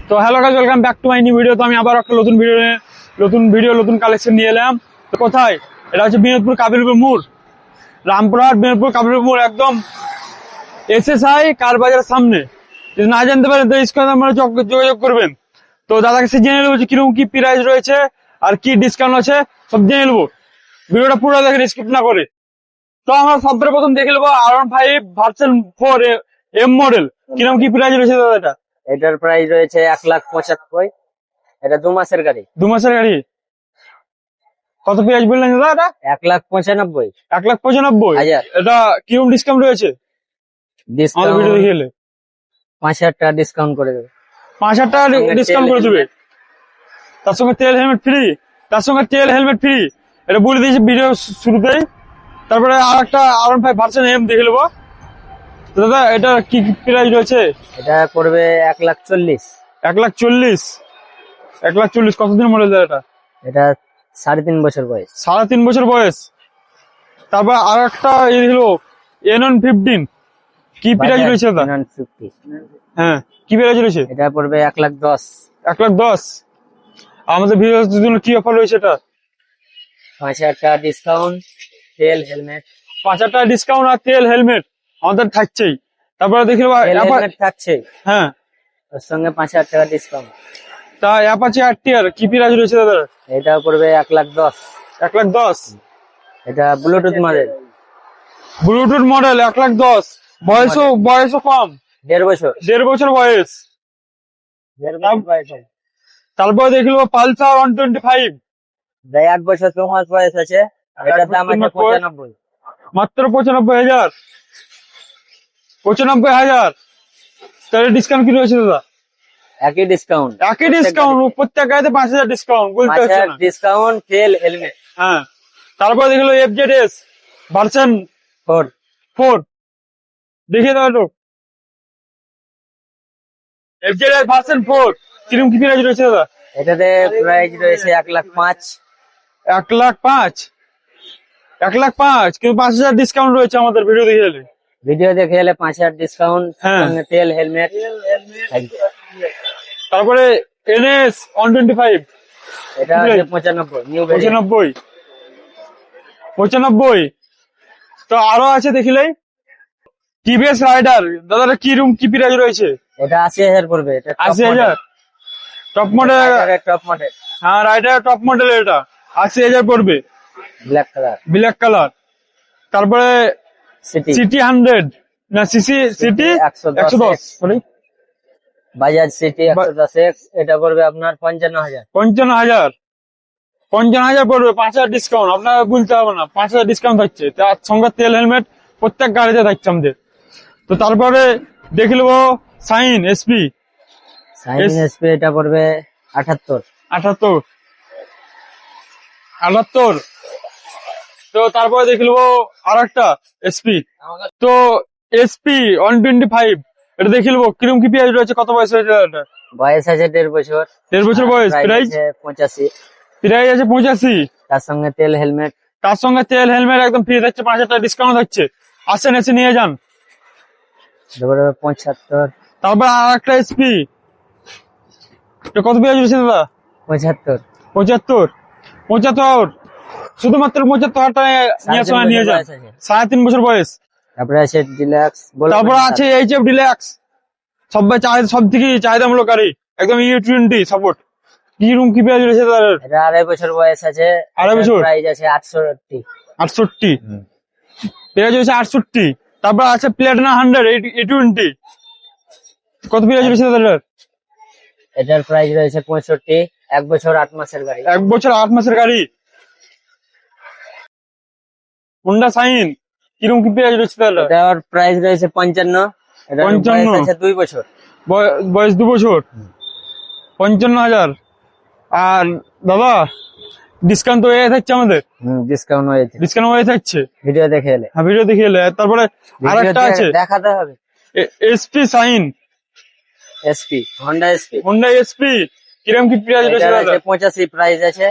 তো hello guys, welcome back to my new video. তো আমি আবার একটা নতুন কালেকশন নিয়ে এলাম। তো কোথায়? এটা হচ্ছে বিনোদপুর কাবিলপুর মোড়, রামপুরহাট বিনোদপুর কাবিলপুর মোড়, একদম এসএসআই কার বাজারের সামনে। যদি না জানতে পারেন তো স্ক্রিনে আপনারা যোগাযোগ করবেন। তো দাদার কাছে জেনে নেবো যে কিরকম কি প্রাইস রয়েছে আর কি ডিসকাউন্ট আছে, সব জেনে নেবো। ভিডিওটা পুরো দেখেন, স্কিপ না করে। তো আমরা সবথেকে প্রথম দেখে নেবো R15 ভার্সন 4 এম মডেল। কিরকম কি প্রাইস রয়েছে দাদা এটা? এটার প্রাইস রয়েছে 1,75,000। এটা 2 মাসের গাড়ি। 2 মাসের গাড়ি। কত প্রাইস বললেন দাদা এটা? 1,95,000। 1,95,000। এটা কিরকম ডিসকাউন্ট রয়েছে আমাদের ভিডিও দেখে এলে? 5,000 টাকা ডিসকাউন্ট করে দেবে। 5,000 টাকা ডিসকাউন্ট করে দেবে। তার সঙ্গে তেল হেলমেট ফ্রি। এটা বলে দিয়েছি ভিডিও শুরুতেই। তারপরে আর একটা R15 ভার্সন এম দেখে নেবো। দাদা এটা কি প্রাইস রয়েছে? এটা পড়বে 1,40,000। 1,40,000। 1,40,000 কতদিন মডেল এটা? এটা 3.5 বছর বয়স। 3.5 বছর বয়স। তারপর আর একটা হলো N15। কি প্রাইস রয়েছে দাদা? 950। হ্যাঁ, কি প্রাইস রয়েছে? এটা পড়বে 1,10,000। 1,10,000। আমাদের ভিউয়ারদের জন্য কি অফার রয়েছে এটা? 5,000 টাকা ডিসকাউন্ট, তেল হেলমেট। 5,000 টাকা ডিসকাউন্ট আর তেল হেলমেট আমাদের থাকছেই। তারপরে দেখি হেলমেট থাকছে, হ্যাঁ, ওর সঙ্গে 5,000 টাকা ডিসকাউন্ট। তা অ্যাপাচি RTR কি প্রাইস রয়েছে দাদা? এটা পড়বে 1,10,000। 1,10,000। এটা ব্লুটুথ মডেল। Bluetooth model 1,10,000। বয়সও কম, 1.5 বছর। 1.5 বছর বয়স। 1.5 বছর বয়স। তারপরে দেখলো পালসার 125। 1 বছর 2 মাস বয়স আছে। এটার দাম আছে 95। মাত্র 95,000। 95,000। তাহলে ডিসকাউন্ট কি রয়েছে দাদা? একই ডিসকাউন্ট। প্রত্যেক গাড়িতে 5,000 ডিসকাউন্ট বলতে হচ্ছে না। ডিসকাউন্ট, তেল হেলমেট। হ্যাঁ। তারপরে দেখলো FZS ভার্সন 4 দেখিয়ে দাও একটু। FZS ভার্সন 4 কিরকম কি প্রাইস রয়েছে দাদা? এটাতে প্রাইস রয়েছে 1,05,000। 1,05,000। 1,05,000 কিন্তু 5,000 ডিসকাউন্ট রয়েছে আমাদের ভিডিও দেখে এলে। ভিডিও দেখে এলে 5,000 ডিসকাউন্ট, হ্যাঁ। সঙ্গে তেল হেলমেট। তারপরে NS 125। এটা আছে 95 নিউ ভেরিয়েন্ট। 95। তো আরো আছে দেখিলেই TVS রাইডার। দাদা কিরকম কি প্রাইস রয়েছে? এটা 80,000 পড়বে। এটা 80,000 টপ মডেল। Top model. হ্যাঁ, রাইডার টপ মডেল। এটা 80,000 পড়বে, ব্ল্যাক কালার। তারপরে সিটি 100 না city 110 sorry, Bajaj city 110X। এটা পড়বে আপনার 55,000। 55,000 পড়বে। 5,000 ডিসকাউন্ট। আপনার বলতে হবে না, 5,000 ডিসকাউন্ট থাকছে। তার সঙ্গে তেল হেলমেট প্রত্যেক গাড়িতে থাকছে আমাদের। তো তারপরে দেখে নেবো সাইন এসপি। এটা পড়বে 78। 78। তো তারপরে দেখে নেবো আর একটা এসপি। তো এসপি 125 এটা দেখে নেবো কিরকম কি প্রাইস রয়েছে, কত বয়স হয়েছে এটা? বয়স আছে 1.5 বছর। 1.5 বছর বয়স। প্রাইস 85। প্রাইস আছে 85। তার সঙ্গে তেল হেলমেট। একদম ফ্রি থাকছে। 5,000 টাকা ডিসকাউন্ট থাকছে। আসেন, এসে নিয়ে যান। 75। তারপর আর একটা এসপি। কত প্রাইস রয়েছে দাদা? 75। 75। শুধুমাত্র 75,000 টাকা নিয়ে যান। 3.5 বছর বয়স। তারপরে আছে ডিলাক্স। তারপর আছে HF ডিলাক্স, সব থেকে চাহিদামূলক গাড়ি, একদম E20 সাপোর্ট। কি রুম কি প্রাইস রয়েছে তার? এটা 2.5 বছর বয়স আছে। 2.5 বছর। প্রাইস আছে 68। 68 প্রাইস রয়েছে 68। তারপর আছে প্লাটিনা 100 E20। কত প্রাইস রয়েছে তার? এটার প্রাইস রয়েছে 65। 1 বছর 8 মাসের গাড়ি। 1 বছর 8 মাসের গাড়ি। হোন্ডা সাইন কিরকম কি প্রাইস রয়েছে তার? এটার প্রাইস রয়েছে 55। এটার বয়স আছে 2 বছর। বয়স 2 বছর। 55,000। আর দাদা ডিসকাউন্ট তো হয়ে থাকছে আমাদের। ডিসকাউন্ট হয়ে থাকছে ভিডিও দেখে এলে। হ্যাঁ, ভিডিও দেখে এলে। তারপরে আরেকটা আছে দেখাতে হবে, এসপি সাইন। হোন্ডা এসপি কিরকম কি প্রাইস রয়েছে দাদা? 85 প্রাইস আছে।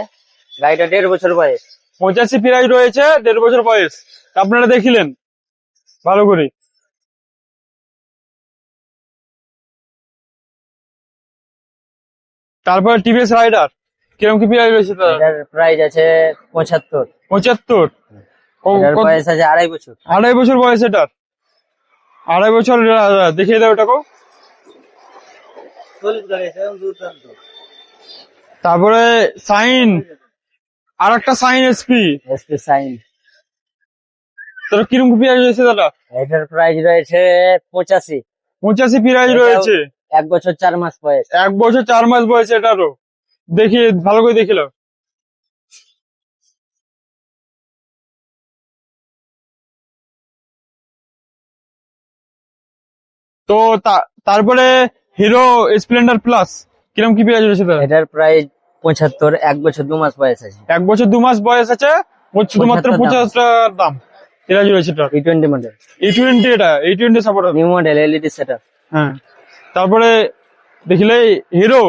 গাড়িটা 1.5 বছর বয়স। 85 প্রাইস রয়েছে, 1.5 বছর বয়স। আপনারা দেখিলেন ভালো করে। তারপরে টিভিএস রাইডার কিরকম কি প্রাইস রয়েছে তার? এটার প্রাইস আছে 75। 75। এটার বয়স আছে 2.5 বছর। 2.5 বছর বয়স এটার, 2.5 বছর। দেখিয়ে দাও এটাকেও। তারপরে সাইন, আর একটা সাইন এসপি, এসপি সাইন। তোর কিরকম প্রাইস রয়েছে দাদা? এটার প্রাইস রয়েছে 85। 85 প্রাইস রয়েছে। 1 বছর 4 মাস বয়স। 1 বছর 4 মাস বয়স এটারও। দেখি ভালো করে দেখিল। তো তারপরে হিরো স্প্লেন্ডার প্লাস কিরকম কি প্রাইস রয়েছে তার? এটার প্রাইস 75। 1 বছর 2 মাস বয়স আছে। 1 বছর 2 মাস বয়স আছে, শুধুমাত্র 75 টাকার দাম প্রাইস রয়েছে এটার। E20 model. E20 এটা E20 support. New model LED setup. হ্যাঁ। তারপরে দেখিলে হিরো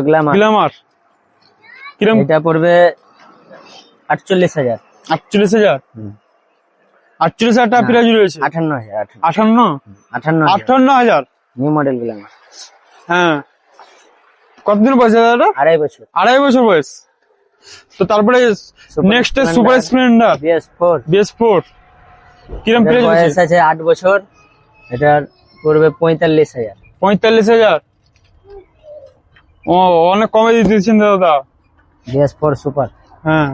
গ্ল্যামার। গ্ল্যামার কিরকম? এটা পড়বে 48,000। 48,000। 48,000 টাকা প্রাইস রয়েছে। 58,000। 58 58,000। New model Glamour. হ্যাঁ। কতদিন বয়স দাদা? 2.5 বছর। 2.5 বছর বয়স। তো তারপরে নেক্সট সুপার স্প্লেন্ডার BS4 কিরকম প্রাইস বয়স রয়েছে? আছে 8 বছর। এটার পড়বে 45,000। 45,000। ও, অনেক কমে দিতেছেন দাদা। BS4 super. হ্যাঁ।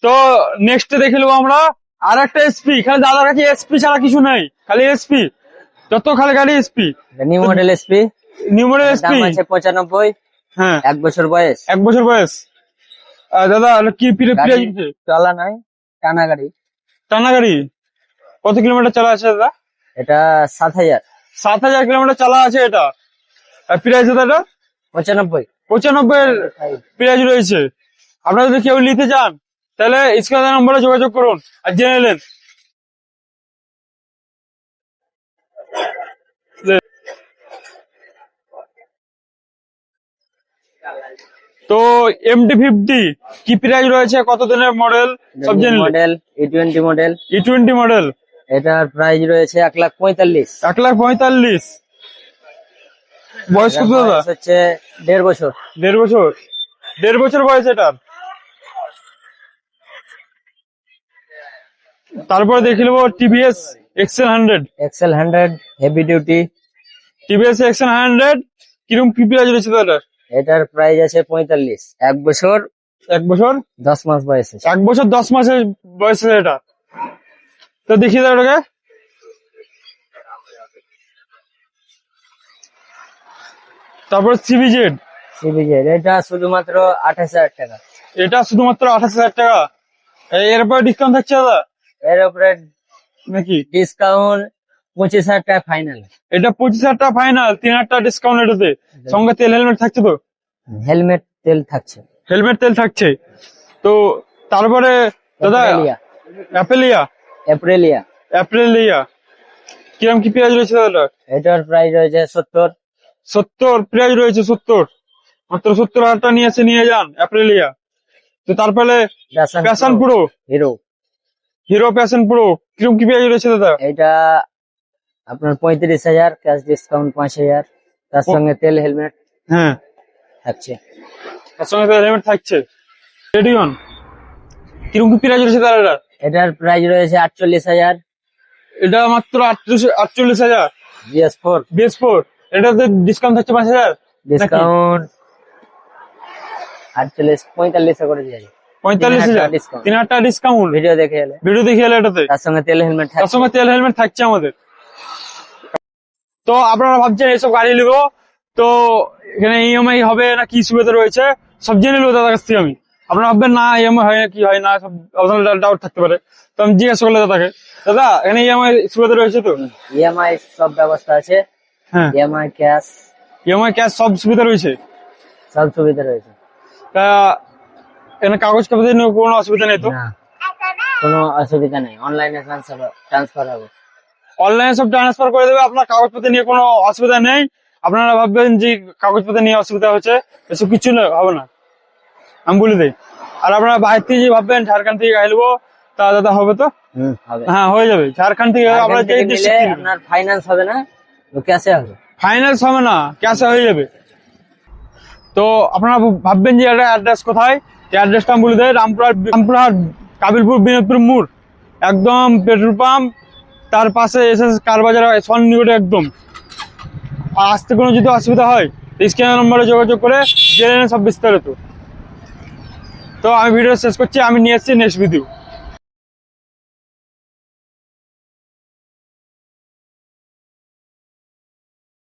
তো নেক্সট দেখে নেবো আমরা আর একটা এসপি। খালি দাদার কাছে এসপি ছাড়া কিছু নাই, খালি এসপি, যত খালি গাড়ি SP. New model SP. New model দাম এসপি। আছে 95। হ্যাঁ। 1 বছর বয়স। 1 বছর বয়স। দাদা কি প্রাইস? চলা নাই, টানা গাড়ি। টানা গাড়ি। কত কিলোমিটার চালা আছে দাদা? এটা 7,000। 7,000 কিলোমিটার চালা আছে এটা। প্রাইস দাদা? 95। 95 প্রাইস রয়েছে। আপনারা যদি কেউ নিতে চান তাহলে স্ক্রিনে নম্বরে যোগাযোগ করুন আর জেনে নেন। তো MT-50 কি প্রাইস রয়েছে, কত দিনের মডেল সব জেনে নেন। Model E20 model. E20 model. এটার প্রাইস রয়েছে 1,45,000। 1,45,000। বয়স কত দাদা? হচ্ছে 1.5 বছর। 1.5 বছর। 1.5 বছর বয়স এটার। তারপরে দেখে নেবো TVS XL100। XL100 heavy duty. TVS XL100 কিরকম কি প্রাইস রয়েছে দাদা? এটার প্রাইস আছে 45। 1 বছর 1 বছর 10 মাস বয়স আছে। 1 বছর 10 মাসের বয়স এটা। তো দেখিয়ে দাও এটাকে। তারপর CBZ। এটা শুধুমাত্র 28,000 টাকা। এটা শুধুমাত্র 28,000 টাকা। এরপর ডিসকাউন্ট থাকছে দাদা এর উপরে নাকি? ডিসকাউন্ট 25,000 টাকা ফাইনাল। এটা 25,000 টাকা ফাইনাল, 3,000 টাকা ডিসকাউন্ট এটাতে। সঙ্গে তেল হেলমেট থাকছে তো? হেলমেট তেল থাকছে। হেলমেট তেল থাকছে। তো তারপরে দাদা অ্যাপেলিয়া। কিরকম কি প্রাইস রয়েছে দাদা? এটার প্রাইস রয়েছে 70। 70 প্রাইস রয়েছে। 70 মাত্র 70,000 টাকা নিয়ে যান অ্যাপেলিয়া। তো তারপরে passion pro. Hero passion pro কিরকম কি প্রাইস রয়েছে দাদা? এটা আপনার 35,000, ক্যাশ ডিসকাউন্ট 5,000, তার সঙ্গে তেল হেলমেট হ্যাঁ থাকছে। তার সঙ্গে হেলমেট থাকছে। রেডিয়ন কিরকম কি প্রাইস রয়েছে দাদা? এটার প্রাইস রয়েছে 48,000। এটা মাত্র 48,000। BS4 এটাতে ডিসকাউন্ট থাকছে 5,000। ডিসকাউন্ট 45 করে দিয়েছে। 45,000। 3,000 টাকা ডিসকাউন্ট। ভিডিও দেখে এলে এটাতে তার সঙ্গে তেল হেলমেট থাকছে আমাদের। তো আপনারা ভাবছেন এইসব গাড়ি নিবো তো এখানে EMI হবে না কি সুবিধা রয়েছে সব জেনে নেবো দাদার কাছ থেকে আমি। আপনারা ভাববেন না EMI হয় না কি হয় না, সব ডাউট থাকতে পারে। তো আমি জিজ্ঞাসা করলে দাদাকে, দাদা এখানে EMI সুবিধা রয়েছে তো? EMI সব ব্যবস্থা আছে। হ্যাঁ, EMI ক্যাশ সব সুবিধা রয়েছে। তা এখানে কাগজ কাগজের কোনো অসুবিধা নেই তো? না, কোনো অসুবিধা নেই। অনলাইনে ট্রান্সফার হবে। অনলাইনে সব ট্রান্সফার করে দেবে, আপনার কাগজপত্র নিয়ে কোনো অসুবিধা নেই। আপনারা ভাববেন যে কাগজপত্র নিয়ে অসুবিধা হচ্ছে, এসব কিছু হবে না, আমি বলে দিই। আর আপনারা বাইরে থেকে যে ভাববেন ঝাড়খণ্ড থেকে গাড়ি নেবো তা দাদা হবে তো? হবে। হ্যাঁ হয়ে যাবে। ঝাড়খণ্ড থেকে আপনার আপনার ফাইন্যান্স হবে না, तो कैसे होगा? ফাইন্যান্স হবে না, ক্যাশে হয়ে যাবে। তো আপনারা ভাববেন যে এটা অ্যাড্রেস কোথায়, এই অ্যাড্রেসটা আমি বলে দেয়, রামপুরহাট কাবিলপুর বিনোদপুর মোড়, একদম পেট্রোল পাম্প, তার পাশে এসে কার বাজার সন্নিকটে একদম। আর আসতে কোনো যদি অসুবিধা হয় স্ক্যান নম্বরে যোগাযোগ করে জেনে নেন সব বিস্তারিত। তো আমি ভিডিও শেষ করছি, আমি নিয়ে এসেছি নেক্সট ভিডিও।